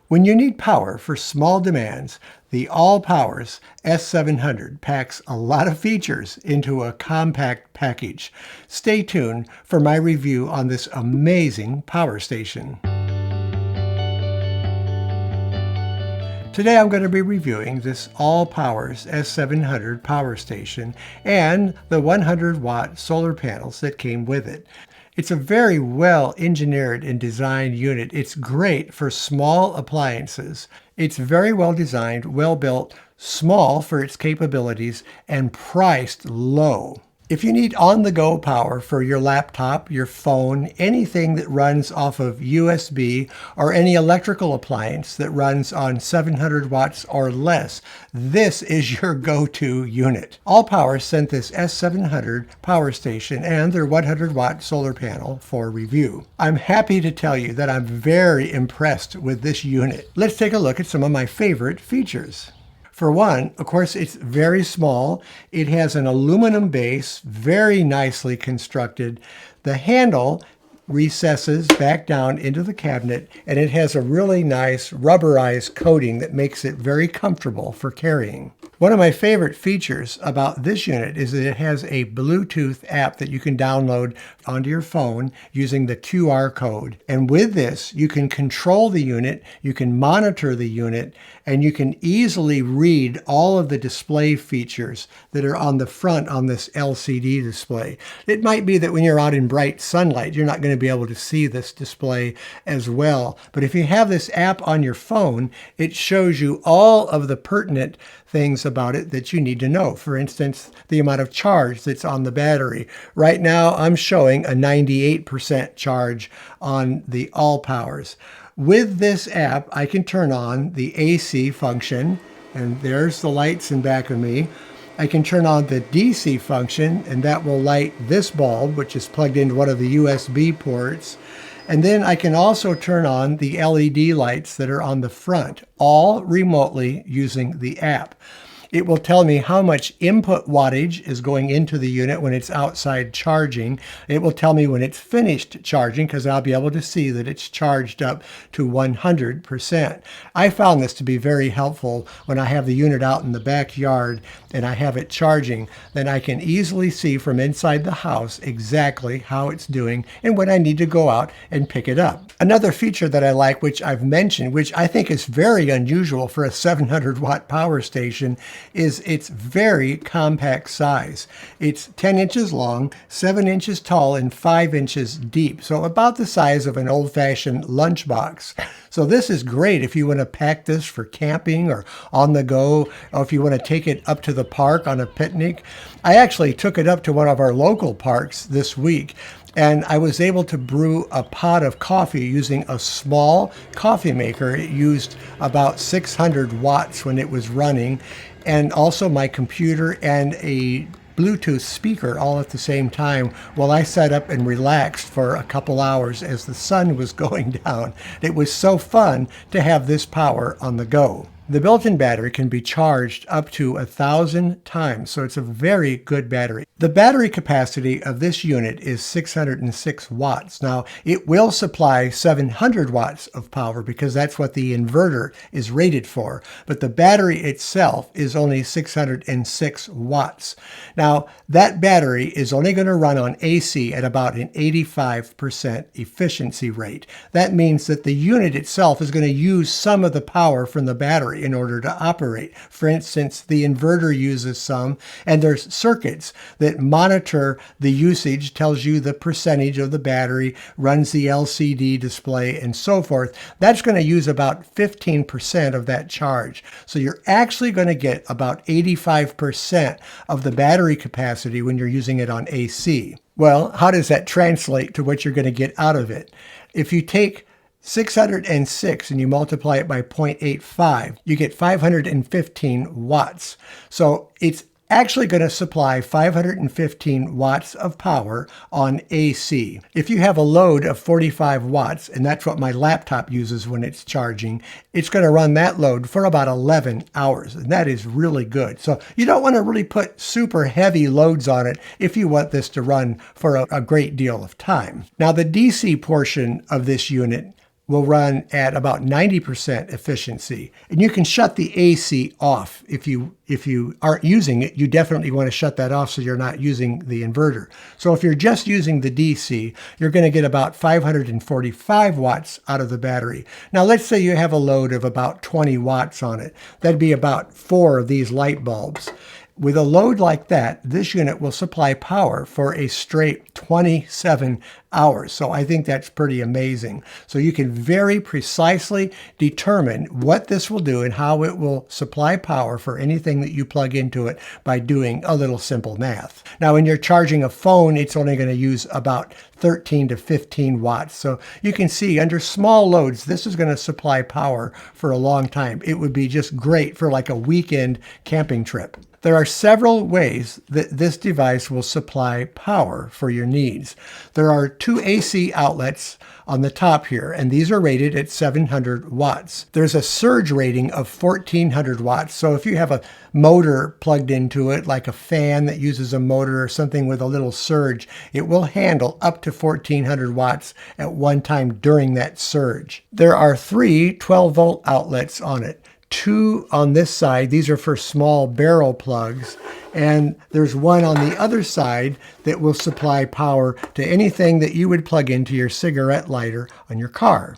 When you need power for small demands, the Allpowers S700 packs a lot of features into a compact package. Stay tuned for my review on this amazing power station. Today I'm going to be reviewing this Allpowers S700 power station and the 100-watt solar panels that came with it. It's a very well engineered and designed unit. It's great for small appliances. It's very well designed, well built, small for its capabilities, and priced low. If you need on-the-go power for your laptop, your phone, anything that runs off of USB, or any electrical appliance that runs on 700 watts or less, this is your go-to unit. Allpowers sent this S700 power station and their 100-watt solar panel for review. I'm happy to tell you that I'm very impressed with this unit. Let's take a look at some of my favorite features. For one, of course, it's very small. It has an aluminum base, very nicely constructed. The handle recesses back down into the cabinet, and it has a really nice rubberized coating that makes it very comfortable for carrying. One of my favorite features about this unit is that it has a Bluetooth app that you can download onto your phone using the QR code. And with this, you can control the unit, you can monitor the unit, and you can easily read all of the display features that are on the front on this LCD display. It might be that when you're out in bright sunlight, you're not going to be able to see this display as well. But if you have this app on your phone, it shows you all of the pertinent things about it that you need to know. For instance, the amount of charge that's on the battery. Right now, I'm showing a 98% charge on the Allpowers. With this app, I can turn on the AC function, and there's the lights in back of me. I can turn on the DC function, and that will light this bulb, which is plugged into one of the USB ports. And then I can also turn on the LED lights that are on the front, all remotely using the app. It will tell me how much input wattage is going into the unit when it's outside charging. It will tell me when it's finished charging, because I'll be able to see that it's charged up to 100%. I found this to be very helpful when I have the unit out in the backyard and I have it charging. Then I can easily see from inside the house exactly how it's doing and when I need to go out and pick it up. Another feature that I like, which I've mentioned, which I think is very unusual for a 700-watt power station, is its very compact size. It's 10 inches long, 7 inches tall, and 5 inches deep, so about the size of an old-fashioned lunchbox. So this is great if you want to pack this for camping or on the go, or if you want to take it up to the park on a picnic. I actually took it up to one of our local parks this week, and I was able to brew a pot of coffee using a small coffee maker. It used about 600 watts when it was running, and also my computer and a Bluetooth speaker all at the same time while I sat up and relaxed for a couple hours as the sun was going down. It was so fun to have this power on the go. The built-in battery can be charged up to 1,000 times, so it's a very good battery. The battery capacity of this unit is 606 watts. Now, it will supply 700 watts of power because that's what the inverter is rated for, but the battery itself is only 606 watts. Now, that battery is only going to run on AC at about an 85% efficiency rate. That means that the unit itself is going to use some of the power from the battery in order to operate. For instance, the inverter uses some, and there's circuits that monitor the usage, tells you the percentage of the battery, runs the LCD display, and so forth. That's going to use about 15% of that charge. So you're actually going to get about 85% of the battery capacity when you're using it on AC. Well, how does that translate to what you're going to get out of it? If you take 606 and you multiply it by 0.85, you get 515 watts. So it's actually going to supply 515 watts of power on AC. If you have a load of 45 watts, and that's what my laptop uses when it's charging, it's going to run that load for about 11 hours, and that is really good. So you don't want to really put super heavy loads on it if you want this to run for a great deal of time. Now, the DC portion of this unit will run at about 90% efficiency. And you can shut the AC off. If you aren't using it, you definitely want to shut that off so you're not using the inverter. So if you're just using the DC, you're going to get about 545 watts out of the battery. Now let's say you have a load of about 20 watts on it. That'd be about 4 of these light bulbs. With a load like that, this unit will supply power for a straight 27 hours. So I think that's pretty amazing. So you can very precisely determine what this will do and how it will supply power for anything that you plug into it by doing a little simple math. Now, when you're charging a phone, it's only going to use about 13 to 15 watts. So you can see under small loads, this is going to supply power for a long time. It would be just great for like a weekend camping trip. There are several ways that this device will supply power for your needs. There are 2 AC outlets on the top here, and these are rated at 700 watts. There's a surge rating of 1400 watts. So if you have a motor plugged into it, like a fan that uses a motor or something with a little surge, it will handle up to 1400 watts at one time during that surge. There are 3 12-volt outlets on it. 2 on this side, these are for small barrel plugs, and there's 1 on the other side that will supply power to anything that you would plug into your cigarette lighter on your car.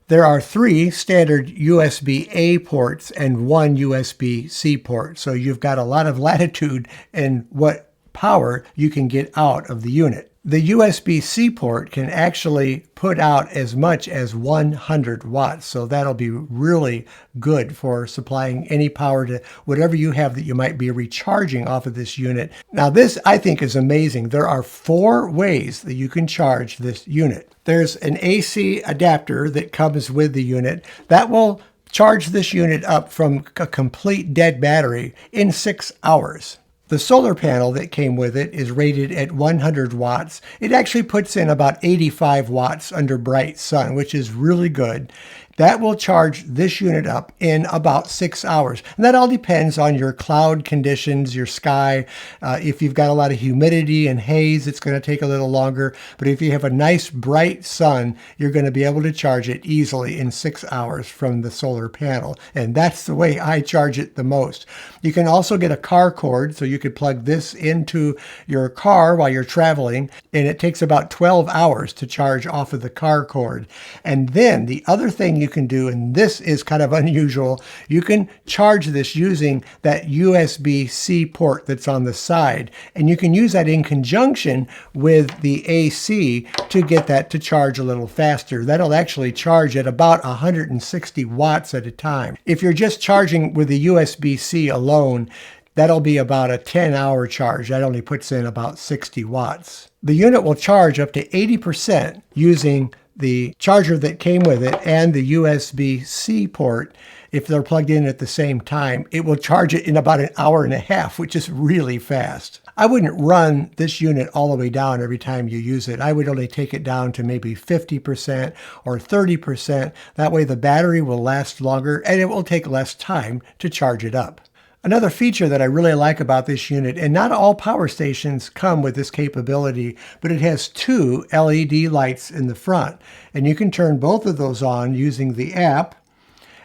There are 3 standard USB-A ports and 1 USB-C port, so you've got a lot of latitude in what power you can get out of the unit. The USB-C port can actually put out as much as 100 watts, so that'll be really good for supplying any power to whatever you have that you might be recharging off of this unit. Now this, I think, is amazing. There are 4 ways that you can charge this unit. There's an AC adapter that comes with the unit that will charge this unit up from a complete dead battery in 6 hours. The solar panel that came with it is rated at 100 watts. It actually puts in about 85 watts under bright sun, which is really good. That will charge this unit up in about 6 hours. And that all depends on your cloud conditions, your sky. If you've got a lot of humidity and haze, it's going to take a little longer. But if you have a nice bright sun, you're going to be able to charge it easily in 6 hours from the solar panel. And that's the way I charge it the most. You can also get a car cord, so you could plug this into your car while you're traveling. And it takes about 12 hours to charge off of the car cord. And then the other thing you can do, and this is kind of unusual, you can charge this using that USB-C port that's on the side, and you can use that in conjunction with the AC to get that to charge a little faster. That'll actually charge at about 160 watts at a time. If you're just charging with the USB-C alone, that'll be about a 10-hour charge. That only puts in about 60 watts. The unit will charge up to 80% using the charger that came with it and the USB-C port. If they're plugged in at the same time, it will charge it in about an hour and a half, which is really fast. I wouldn't run this unit all the way down every time you use it. I would only take it down to maybe 50% or 30%. That way the battery will last longer and it will take less time to charge it up. Another feature that I really like about this unit, and not all power stations come with this capability, but it has 2 LED lights in the front. And you can turn both of those on using the app.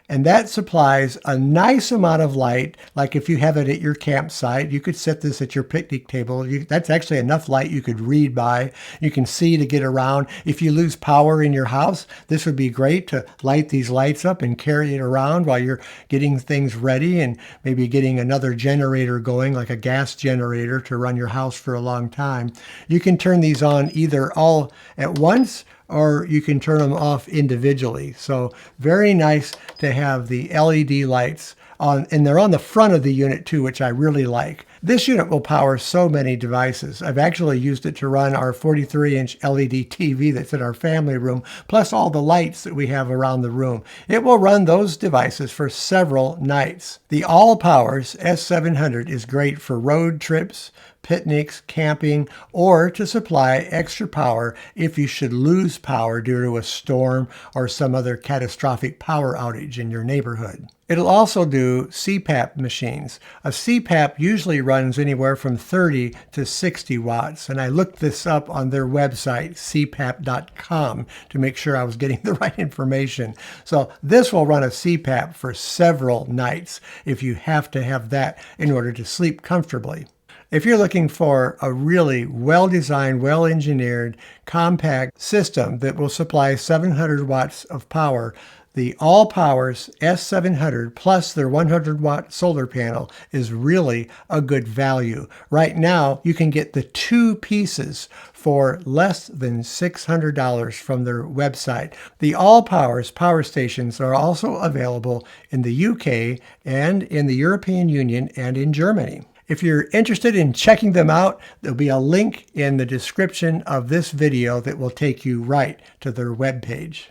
And that supplies a nice amount of light. Like if you have it at your campsite, you could set this at your picnic table. That's actually enough light you could read by. You can see to get around. If you lose power in your house, this would be great to light these lights up and carry it around while you're getting things ready and maybe getting another generator going, like a gas generator, to run your house for a long time. You can turn these on either all at once, or you can turn them off individually. So very nice to have the LED lights on, and they're on the front of the unit too, which I really like. This unit will power so many devices. I've actually used it to run our 43-inch LED TV that's in our family room, plus all the lights that we have around the room. It will run those devices for several nights. The Allpowers S700 is great for road trips, picnics, camping, or to supply extra power if you should lose power due to a storm or some other catastrophic power outage in your neighborhood. It'll also do CPAP machines. A CPAP usually runs anywhere from 30 to 60 watts. And I looked this up on their website, cpap.com, to make sure I was getting the right information. So this will run a CPAP for several nights if you have to have that in order to sleep comfortably. If you're looking for a really well-designed, well-engineered, compact system that will supply 700 watts of power, the Allpowers S700 plus their 100-watt solar panel is really a good value. Right now, you can get the two pieces for less than $600 from their website. The Allpowers power stations are also available in the UK and in the European Union and in Germany. If you're interested in checking them out, there'll be a link in the description of this video that will take you right to their webpage.